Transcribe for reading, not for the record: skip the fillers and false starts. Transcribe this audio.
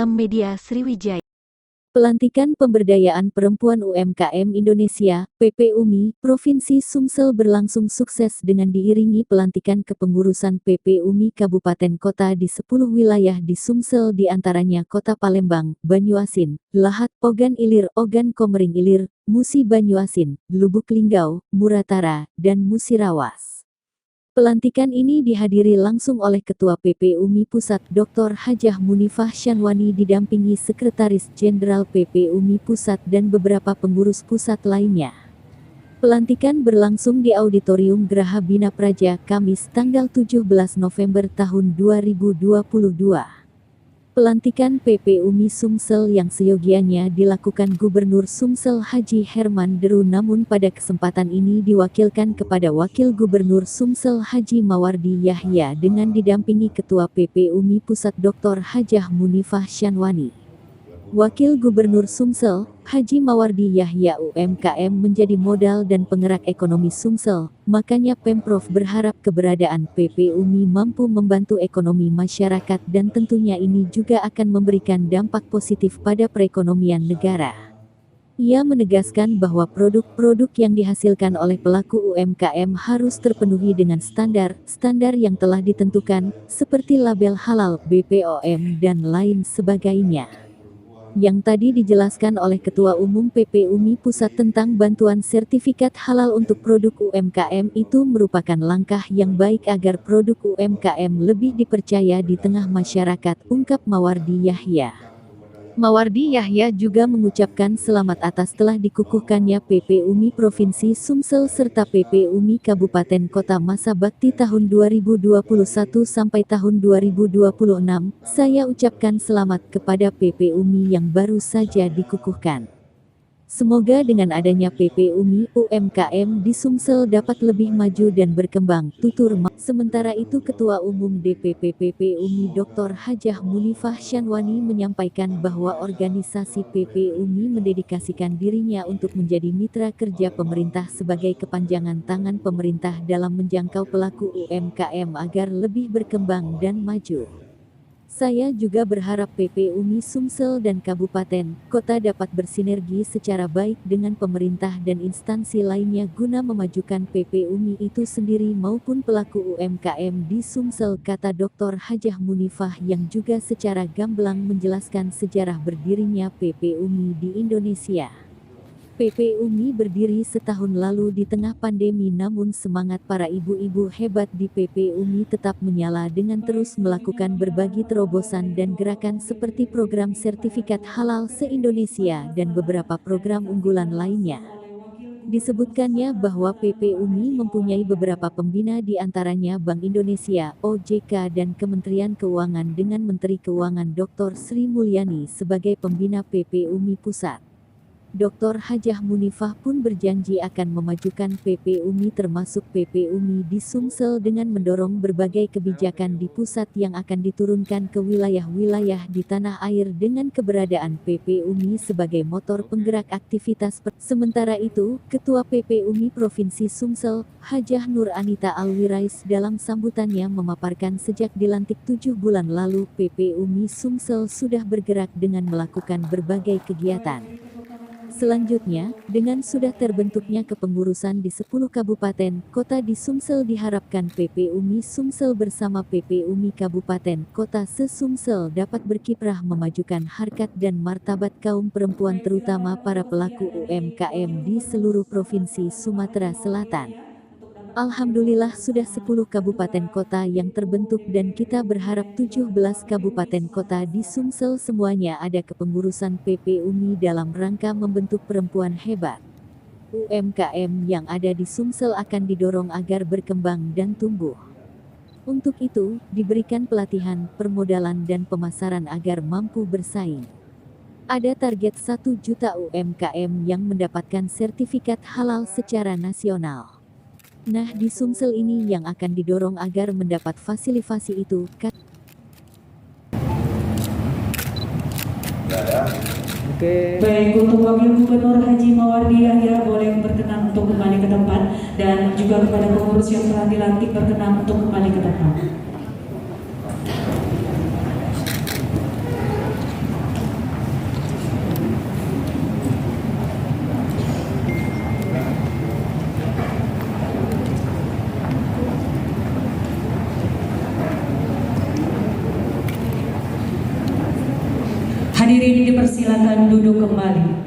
Salam Media Sriwijaya. Pelantikan Pemberdayaan Perempuan UMKM Indonesia, PPUMI, Provinsi Sumsel berlangsung sukses dengan diiringi pelantikan kepengurusan PPUMI Kabupaten Kota di 10 wilayah di Sumsel diantaranya Kota Palembang, Banyuasin, Lahat, Ogan Ilir, Ogan Komering Ilir, Musi Banyuasin, Lubuk Linggau, Muratara, dan Musirawas. Pelantikan ini dihadiri langsung oleh Ketua PPUMI Pusat Dr. Hajah Munifah Syanwani didampingi Sekretaris Jenderal PPUMI Pusat dan beberapa pengurus pusat lainnya. Pelantikan berlangsung di Auditorium Geraha Bina Praja, Kamis tanggal 17 November tahun 2022. Pelantikan PPUMI Sumsel yang seyogianya dilakukan Gubernur Sumsel Haji Herman Deru, namun pada kesempatan ini diwakilkan kepada Wakil Gubernur Sumsel Haji Mawardi Yahya dengan didampingi Ketua PPUMI Pusat Dr. Hajah Munifah Syanwani. Wakil Gubernur Sumsel, Haji Mawardi Yahya UMKM menjadi modal dan penggerak ekonomi Sumsel, makanya Pemprov berharap keberadaan PPUMI mampu membantu ekonomi masyarakat dan tentunya ini juga akan memberikan dampak positif pada perekonomian negara. Ia menegaskan bahwa produk-produk yang dihasilkan oleh pelaku UMKM harus terpenuhi dengan standar yang telah ditentukan, seperti label halal, BPOM, dan lain sebagainya. Yang tadi dijelaskan oleh Ketua Umum PPUMI Pusat tentang bantuan sertifikat halal untuk produk UMKM itu merupakan langkah yang baik agar produk UMKM lebih dipercaya di tengah masyarakat, ungkap Mawardi Yahya. Mawardi Yahya juga mengucapkan selamat atas telah dikukuhkannya PPUMI Provinsi Sumsel serta PPUMI Kabupaten Kota masa bakti tahun 2021 sampai tahun 2026. Saya ucapkan selamat kepada PPUMI yang baru saja dikukuhkan. Semoga dengan adanya PPUMI, UMKM di Sumsel dapat lebih maju dan berkembang, tutur. Sementara itu Ketua Umum DPP PPUMI Dr. Hajah Munifah Syanwani menyampaikan bahwa organisasi PPUMI mendedikasikan dirinya untuk menjadi mitra kerja pemerintah sebagai kepanjangan tangan pemerintah dalam menjangkau pelaku UMKM agar lebih berkembang dan maju. Saya juga berharap PPUMI Sumsel dan Kabupaten, Kota dapat bersinergi secara baik dengan pemerintah dan instansi lainnya guna memajukan PPUMI itu sendiri maupun pelaku UMKM di Sumsel, kata Dr. Hajah Munifah yang juga secara gamblang menjelaskan sejarah berdirinya PPUMI di Indonesia. PPUMI berdiri setahun lalu di tengah pandemi, namun semangat para ibu-ibu hebat di PPUMI tetap menyala dengan terus melakukan berbagai terobosan dan gerakan seperti program sertifikat halal se-Indonesia dan beberapa program unggulan lainnya. Disebutkannya bahwa PPUMI mempunyai beberapa pembina di antaranya Bank Indonesia, OJK dan Kementerian Keuangan dengan Menteri Keuangan Dr. Sri Mulyani sebagai pembina PPUMI Pusat. Dr. Hajah Munifah pun berjanji akan memajukan PPUMI termasuk PPUMI di Sumsel dengan mendorong berbagai kebijakan di pusat yang akan diturunkan ke wilayah-wilayah di tanah air dengan keberadaan PPUMI sebagai motor penggerak aktivitas. Sementara itu, Ketua PPUMI Provinsi Sumsel, Hajah Nur Anita Alwirais dalam sambutannya memaparkan sejak dilantik 7 bulan lalu PPUMI Sumsel sudah bergerak dengan melakukan berbagai kegiatan. Selanjutnya, dengan sudah terbentuknya kepengurusan di 10 kabupaten, kota di Sumsel diharapkan PPUMI Sumsel bersama PPUMI Kabupaten, Kota se-Sumsel dapat berkiprah memajukan harkat dan martabat kaum perempuan terutama para pelaku UMKM di seluruh Provinsi Sumatera Selatan. Alhamdulillah sudah 10 kabupaten kota yang terbentuk dan kita berharap 17 kabupaten kota di Sumsel semuanya ada kepengurusan PPUMI dalam rangka membentuk perempuan hebat. UMKM yang ada di Sumsel akan didorong agar berkembang dan tumbuh. Untuk itu, diberikan pelatihan, permodalan dan pemasaran agar mampu bersaing. Ada target 1 juta UMKM yang mendapatkan sertifikat halal secara nasional. Nah, di Sumsel ini yang akan didorong agar mendapat fasilitasi itu. Oke. Baik, untuk Wakil Gubernur Haji Mawardi Yahya boleh berkenan untuk kembali ke tempat, dan juga kepada pengurus yang telah dilantik berkenan untuk kembali ke tempat. Silakan duduk kembali.